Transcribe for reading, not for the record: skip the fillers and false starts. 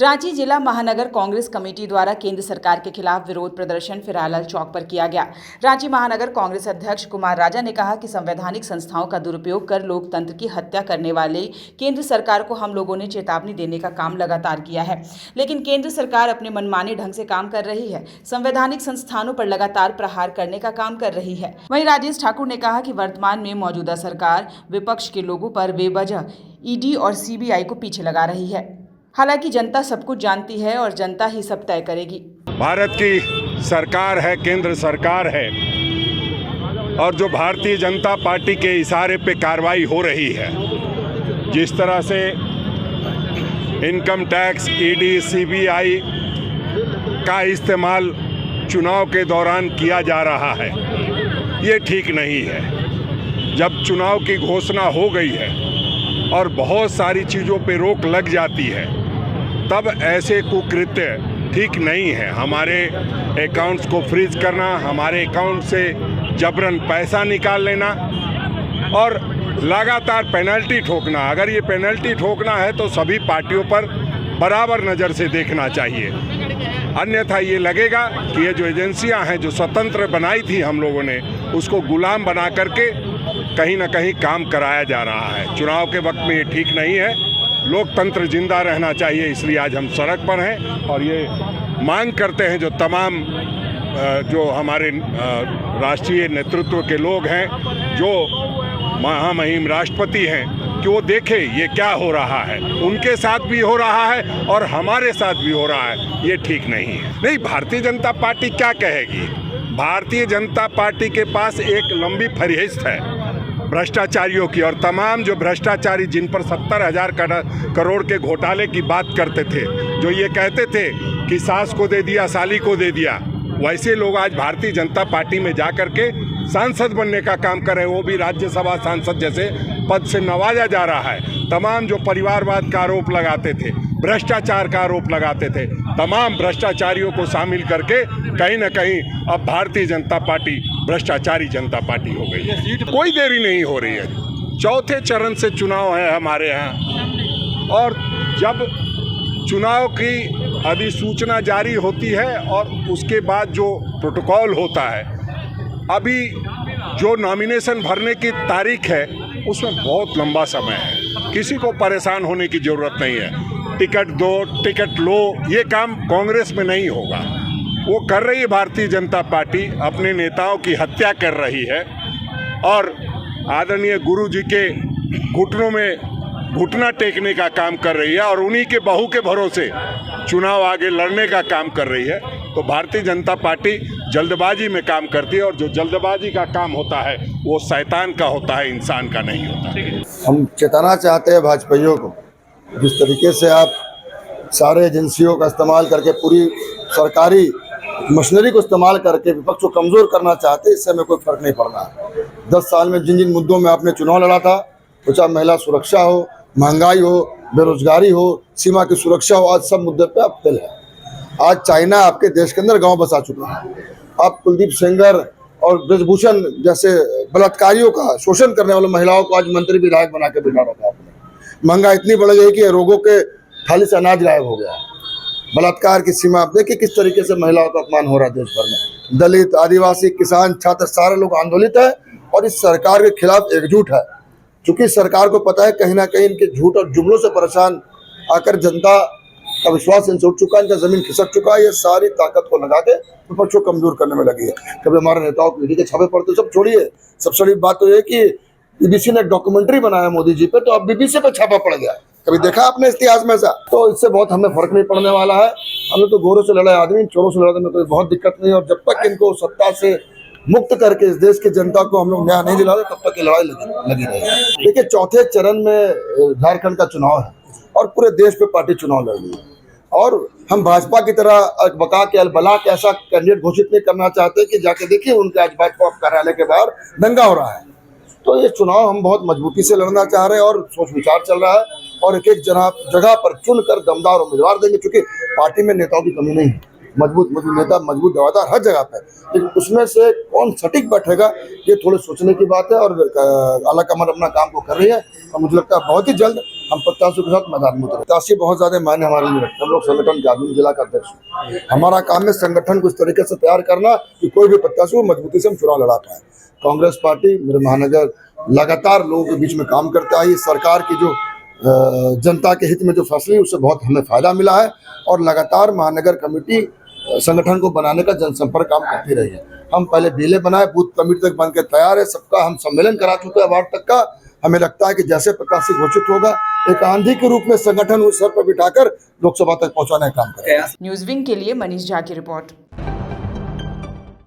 रांची जिला महानगर कांग्रेस कमेटी द्वारा केंद्र सरकार के खिलाफ विरोध प्रदर्शन फिरालाल चौक पर किया गया। रांची महानगर कांग्रेस अध्यक्ष कुमार राजा ने कहा कि संवैधानिक संस्थाओं का दुरुपयोग कर लोकतंत्र की हत्या करने वाले केंद्र सरकार को हम लोगों ने चेतावनी देने का काम लगातार किया है, लेकिन केंद्र सरकार अपने मनमाने ढंग से काम कर रही है, संवैधानिक संस्थानों पर लगातार प्रहार करने का काम कर रही है। वहीं राजेश ठाकुर ने कहा कि वर्तमान में मौजूदा सरकार विपक्ष के लोगों पर बेवजह ईडी और सीबीआई को पीछे लगा रही है। हालांकि जनता सब कुछ जानती है और जनता ही सब तय करेगी। भारत की सरकार है, केंद्र सरकार है, और जो भारतीय जनता पार्टी के इशारे पे कार्रवाई हो रही है, जिस तरह से इनकम टैक्स, ईडी, सीबीआई का इस्तेमाल चुनाव के दौरान किया जा रहा है, ये ठीक नहीं है। जब चुनाव की घोषणा हो गई है और बहुत सारी चीज़ों पे रोक लग जाती है, तब ऐसे कुकृत्य ठीक नहीं है। हमारे अकाउंट्स को फ्रीज करना, हमारे अकाउंट से जबरन पैसा निकाल लेना और लगातार पेनल्टी ठोकना। अगर ये पेनल्टी ठोकना है तो सभी पार्टियों पर बराबर नज़र से देखना चाहिए, अन्यथा ये लगेगा कि ये जो एजेंसियां हैं, जो स्वतंत्र बनाई थी हम लोगों ने, उसको गुलाम बना करके कहीं ना कहीं काम कराया जा रहा है। चुनाव के वक्त में ये ठीक नहीं है। लोकतंत्र जिंदा रहना चाहिए, इसलिए आज हम सड़क पर हैं और ये मांग करते हैं जो तमाम जो हमारे राष्ट्रीय नेतृत्व के लोग हैं, जो महामहिम राष्ट्रपति हैं, कि वो देखें ये क्या हो रहा है। उनके साथ भी हो रहा है और हमारे साथ भी हो रहा है, ये ठीक नहीं है। नहीं, भारतीय जनता पार्टी क्या कहेगी? भारतीय जनता पार्टी के पास एक लंबी फहरिस्त है भ्रष्टाचारियों की, और तमाम जो भ्रष्टाचारी जिन पर 70,000 करोड़ के घोटाले की बात करते थे, जो ये कहते थे कि सास को दे दिया, साली को दे दिया, वैसे लोग आज भारतीय जनता पार्टी में जा कर के सांसद बनने का काम कर रहे हैं। वो भी राज्यसभा सांसद जैसे पद से नवाजा जा रहा है। तमाम जो परिवारवाद का आरोप लगाते थे, भ्रष्टाचार का आरोप लगाते थे, तमाम भ्रष्टाचारियों को शामिल करके कहीं ना कहीं अब भारतीय जनता पार्टी भ्रष्टाचारी जनता पार्टी हो गई है। कोई देरी नहीं हो रही है। चौथे चरण से चुनाव है हमारे यहाँ, और जब चुनाव की अधिसूचना जारी होती है और उसके बाद जो प्रोटोकॉल होता है, अभी जो नॉमिनेशन भरने की तारीख है उसमें बहुत लंबा समय है। किसी को परेशान होने की ज़रूरत नहीं है। टिकट दो, टिकट लो, ये काम कांग्रेस में नहीं होगा। वो कर रही है भारतीय जनता पार्टी, अपने नेताओं की हत्या कर रही है और आदरणीय गुरु जी के घुटनों में घुटना टेकने का काम कर रही है और उन्हीं के बहू के भरोसे चुनाव आगे लड़ने का काम कर रही है। तो भारतीय जनता पार्टी जल्दबाजी में काम करती है, और जो जल्दबाजी का काम होता है वो शैतान का होता है, इंसान का नहीं होता। हम चेताना चाहते हैं भाजपाइयों को, जिस तरीके से आप सारे एजेंसियों का इस्तेमाल करके, पूरी सरकारी मशीनरी को इस्तेमाल करके विपक्ष को कमज़ोर करना चाहते हैं, इससे हमें कोई फर्क नहीं पड़ना है। 10 साल में जिन जिन मुद्दों में आपने चुनाव लड़ा था, तो चाहे महिला सुरक्षा हो, महंगाई हो, बेरोजगारी हो, सीमा की सुरक्षा हो, आज सब मुद्दे पे आप फेल है। आज चाइना आपके देश के अंदर गांव बसा चुका है। आप कुलदीप सेंगर और ब्रजभूषण जैसे बलात्कारियों का शोषण करने वाले महिलाओं को आज मंत्री विधायक बना के बिठा रखा आपने। महंगाई इतनी बढ़ गई कि रोगों के थाली से अनाज गायब हो गया। बलात्कार की सीमा आप देखिए, किस तरीके से महिलाओं का अपमान हो रहा है देश भर में। दलित, आदिवासी, किसान, छात्र, सारे लोग आंदोलित है और इस सरकार के खिलाफ एकजुट है। चूंकि सरकार को पता है कहीं ना कहीं इनके झूठ और जुमलों से परेशान आकर जनता का विश्वास इनसे उठ चुका है, इनका जमीन खिसक चुका है। ये सारी ताकत को लगा के विपक्ष को कमजोर करने में लगी है। कभी हमारे नेताओं को ईडी के छापे पड़ते, सब छोड़िए। सबसे बड़ी बात तो ये कि बीबीसी ने एक डॉक्यूमेंट्री बनाया मोदी जी पे, तो अब बीबीसी पे छापा पड़ गया। कभी देखा आपने इतिहास में ऐसा? तो इससे बहुत हमें फर्क नहीं पड़ने वाला है। हमने तो गोरों से लड़ाई, आदमी चोरों से लड़ाई में कोई बहुत दिक्कत नहीं। और जब तक इनको सत्ता से मुक्त करके इस देश की जनता को हम लोग न्याय नहीं दिलाते, तब तक ये लड़ाई लगी रहेगी। देखिए, चौथे चरण में झारखंड का चुनाव है और पूरे देश पे पार्टी चुनाव लड़ रही है, और हम भाजपा की तरह बका के अलबला के ऐसा कैंडिडेट घोषित नहीं करना चाहते कि जाके देखिए उनके आज भाजपा कार्यालय के बाहर दंगा हो रहा है। तो ये चुनाव हम बहुत मजबूती से लड़ना चाह रहे हैं और सोच विचार चल रहा है, और एक एक जगह पर चुनकर दमदार उम्मीदवार देंगे, क्योंकि पार्टी में नेताओं की कमी नहीं है। मजबूत नेता, मजबूत दावेदार हर जगह पे, लेकिन उसमें से कौन सटीक बैठेगा ये थोड़े सोचने की बात है। और आला कमान अपना काम को कर रही है और मुझे लगता है बहुत ही जल्द हम प्रत्याशियों के साथ मैदान में उतरे। प्रत्याशी बहुत ज्यादा मायने हमारे लिए रखते हैं। हम लोग संगठन जादू जिला का अध्यक्ष हैं। हमारा काम है संगठन को इस तरीके से तैयार करना कि कोई भी प्रत्याशी को मजबूती से हम चुनाव लड़ा पाए। कांग्रेस पार्टी मेरे महानगर लगातार लोगों के बीच में काम करते आई। सरकार की जो जनता के हित में जो फैसले उससे बहुत हमें फायदा मिला है और लगातार महानगर कमेटी संगठन को बनाने का जनसंपर्क काम करती रही है। हम पहले बीले बनाए, बूथ कमेटी तक बन के तैयार है, सबका हम सम्मेलन करा चुके हैं वार्ड तक का। हमें लगता है कि जैसे प्रत्याशी घोषित होगा एक आंधी के रूप में संगठन उस सर पर बिठाकर लोकसभा तक पहुंचाने का काम करेगा। न्यूज़ विंग के लिए मनीष झा की रिपोर्ट।